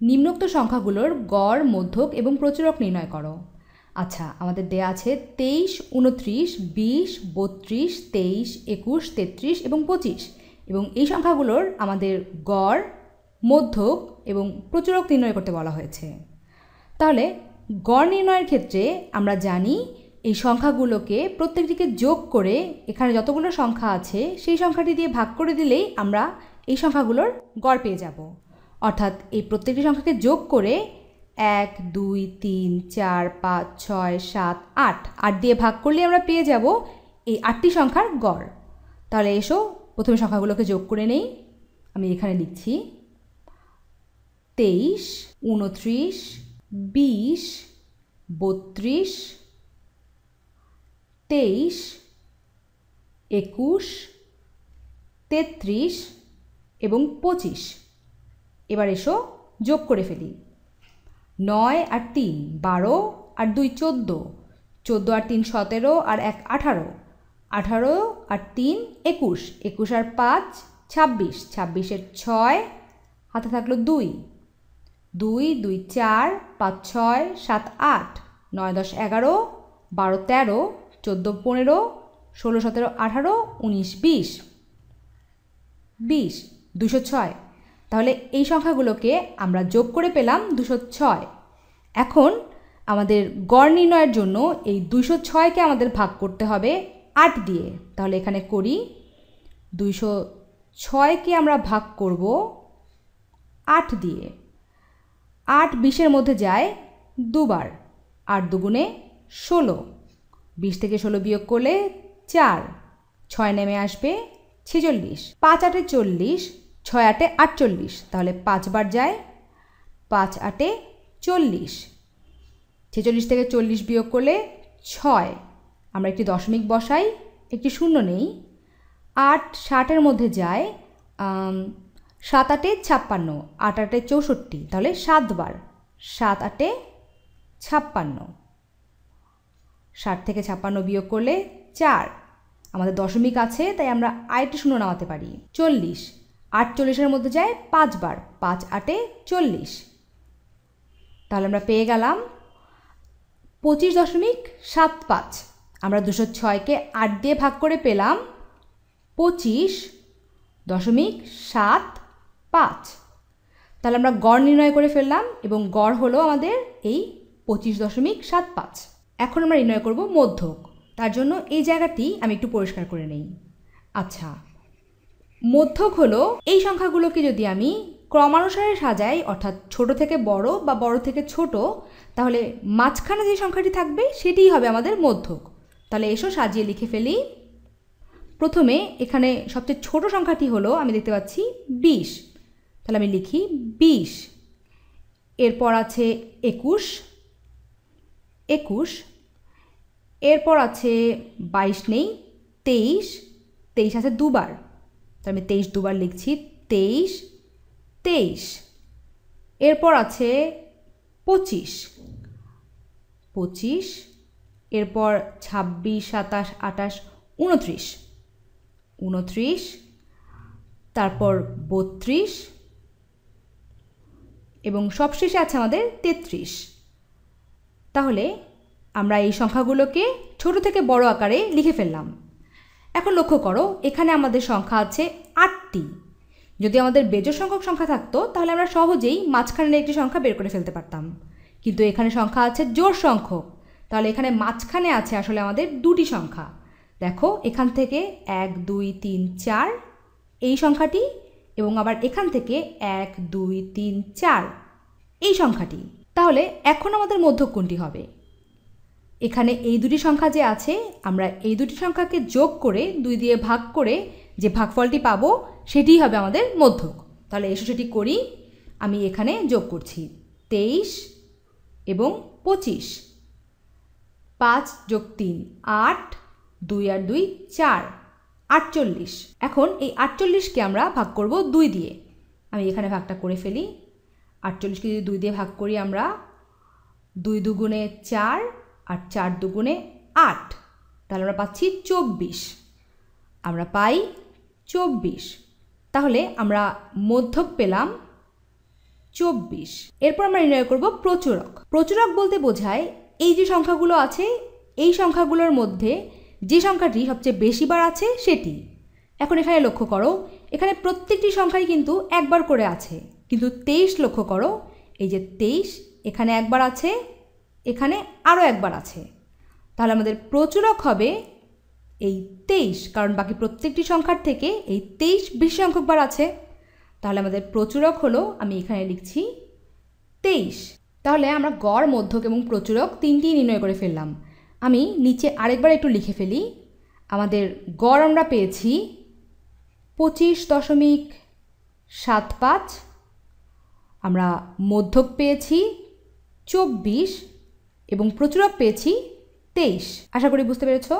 নিম্নোক্ত সংখ্যাগুলোর গড়, মধ্যক এবং প্রচুরক নির্ণয় করো। আচ্ছা, আমাদের দেয়া আছে 23, 29, 20, 32, 23, 21, 33 এবং 25, এবং এই সংখ্যাগুলোর আমাদের গড়, মধ্যক এবং প্রচুরক নির্ণয় করতে বলা হয়েছে। তাহলে গড় নির্ণয়ের ক্ষেত্রে আমরা জানি এই সংখ্যাগুলোকে প্রত্যেকটিকে যোগ করে এখানে যতগুলো সংখ্যা আছে সেই সংখ্যাটি দিয়ে ভাগ করে দিলেই আমরা এই সংখ্যাগুলোর গড় পেয়ে যাব। অর্থাৎ এই প্রত্যেকটি সংখ্যাকে যোগ করে 1, 2, 3, 4, 5, 6, 7, 8 দিয়ে ভাগ করলে আমরা পেয়ে যাব এই 8টি সংখ্যার গড়। তাহলে এসো প্রথমে সংখ্যাগুলোকে যোগ করে নেই। আমি এখানে লিখছি 23, 29, 20, 32, 23, 21, 33 এবং 25। এবার এসো যোগ করে ফেলি। 9 আর 3 12 আর 2 14, 14 আর 3 17 আর 1 18, 18 আর 3 21, 21 আর 5 26, 26 এর 6 হাতে থাকলো 2, 2 2 4 5 6 7 8 9 10 11 12 13 14 15 16 17 18 19 20 20 206। তাহলে এই সংখ্যাগুলোকে আমরা যোগ করে পেলাম 206। এখন আমাদের গড় নির্ণয়ের জন্য এই 206কে আমাদের ভাগ করতে হবে 8 দিয়ে। তাহলে এখানে করি 206কে আমরা ভাগ করব 8 দিয়ে। 8 20-এর মধ্যে যায় দুবার, 8 দুগুণে 16, 20 থেকে 16 বিয়োগ করলে 4, 6 নেমে আসবে 46, 5 8 40, 6 8 48, তাহলে 5 বার যায়, 5 8 40, 46 থেকে 40 বিয়োগ করলে 6, আমরা একটি দশমিক বসাই, একটি শূন্য নেই। 8 60-এর মধ্যে যায় 7 8 56, 8 8 64, তাহলে 7 বার, 7 8 56, 60 থেকে 56 বিয়োগ করলে 4, আমাদের দশমিক আছে তাই আমরা আরেকটি শূন্য নামাতে পারি। 40, 8 40-এর মধ্যে যায় 5 বার, 5 8 40, তাহলে আমরা পেয়ে গেলাম 25.75। আমরা 206কে 8 দিয়ে ভাগ করে পেলাম 25.75। তাহলে আমরা গড় নির্ণয় করে ফেললাম এবং গড় হলো আমাদের এই 25.75। এখন আমরা নির্ণয় করব মধ্যক। তার জন্য এই জায়গাটি আমি একটু পরিষ্কার করে নেই। আচ্ছা, মধ্যক হলো এই সংখ্যাগুলোকে যদি আমি ক্রমানুসারে সাজাই, অর্থাৎ ছোট থেকে বড় বা বড় থেকে ছোট, তাহলে মাঝখানে যে সংখ্যাটি থাকবে সেটিই হবে আমাদের মধ্যক। তাহলে এসো সাজিয়ে লিখে ফেলি। প্রথমে এখানে সবচেয়ে ছোট সংখ্যাটি হলো, আমি দেখতে পাচ্ছি 20, তাহলে আমি লিখি 20। এরপর আছে 21, 21। এরপর আছে 22 নেই, 23, 23 আছে দুবার, তো আমি 23 দুবার লিখছি, 23 23। এরপর আছে 25, 25। এরপর 26 27 28 29, 29। তারপর 32 এবং সবশেষে আছে আমাদের 33। তাহলে আমরা এই সংখ্যাগুলোকে ছোট থেকে বড় আকারে লিখে ফেললাম। এখন লক্ষ্য করো, এখানে আমাদের সংখ্যা আছে 8টি। যদি আমাদের বেজোড় সংখ্যক সংখ্যা থাকতো তাহলে আমরা সহজেই মাঝখানের একটি সংখ্যা বের করে ফেলতে পারতাম, কিন্তু এখানে সংখ্যা আছে জোড় সংখ্যক, তাহলে এখানে মাঝখানে আছে আসলে আমাদের দুটি সংখ্যা। দেখো, এখান থেকে 1 2 3 4 এই সংখ্যাটি, এবং আবার এখান থেকে 1 2 3 4 এই সংখ্যাটি। তাহলে এখন আমাদের মধ্যক কোনটি হবে? এখানে এই দুটি সংখ্যা যে আছে, আমরা এই দুটি সংখ্যাকে যোগ করে 2 দিয়ে ভাগ করে যে ভাগফলটি পাবো সেটিই হবে আমাদের মধ্যক। তাহলে এসো সেটি করি। আমি এখানে যোগ করছি 23 এবং 25, 5 যোগ 3 8, 2 আর 2 4, 48। এখন এই 48কে আমরা ভাগ করব 2 দিয়ে। আমি এখানে ভাগটা করে ফেলি। 48কে যদি 2 দিয়ে ভাগ করি আমরা, 2 দুগুণে 4 আর 4 দুগুণে 8, তাহলে আমরা পাচ্ছি 24। আমরা পাই 24। তাহলে আমরা মধ্যক পেলাম 24। এরপর আমরা নির্ণয় করব প্রচুরক। প্রচুরক বলতে বোঝায় এই যে সংখ্যাগুলো আছে এই সংখ্যাগুলোর মধ্যে যে সংখ্যাটি সবচেয়ে বেশি বার আছে সেটি। এখন এখানে লক্ষ্য করো, এখানে প্রত্যেকটি সংখ্যাই কিন্তু একবার করে আছে, কিন্তু 23 লক্ষ্য করো, এই যে 23 এখানে একবার আছে, এখানে আরও একবার আছে। তাহলে আমাদের প্রচুরক হবে এই 23, কারণ বাকি প্রত্যেকটি সংখ্যার থেকে এই 23 বেশি সংখ্যক বার আছে। তাহলে আমাদের প্রচুরক হলো, আমি এখানে লিখছি 23। তাহলে আমরা গড়, মধ্যক এবং প্রচুরক তিনটি নির্ণয় করে ফেললাম। আমি নিচে আরেকবার একটু লিখে ফেলি। আমাদের গড় আমরা পেয়েছি 25.75, আমরা মধ্যক পেয়েছি 24 এবং প্রচুরক পেয়েছি 23। আশা করি বুঝতে পেরেছো।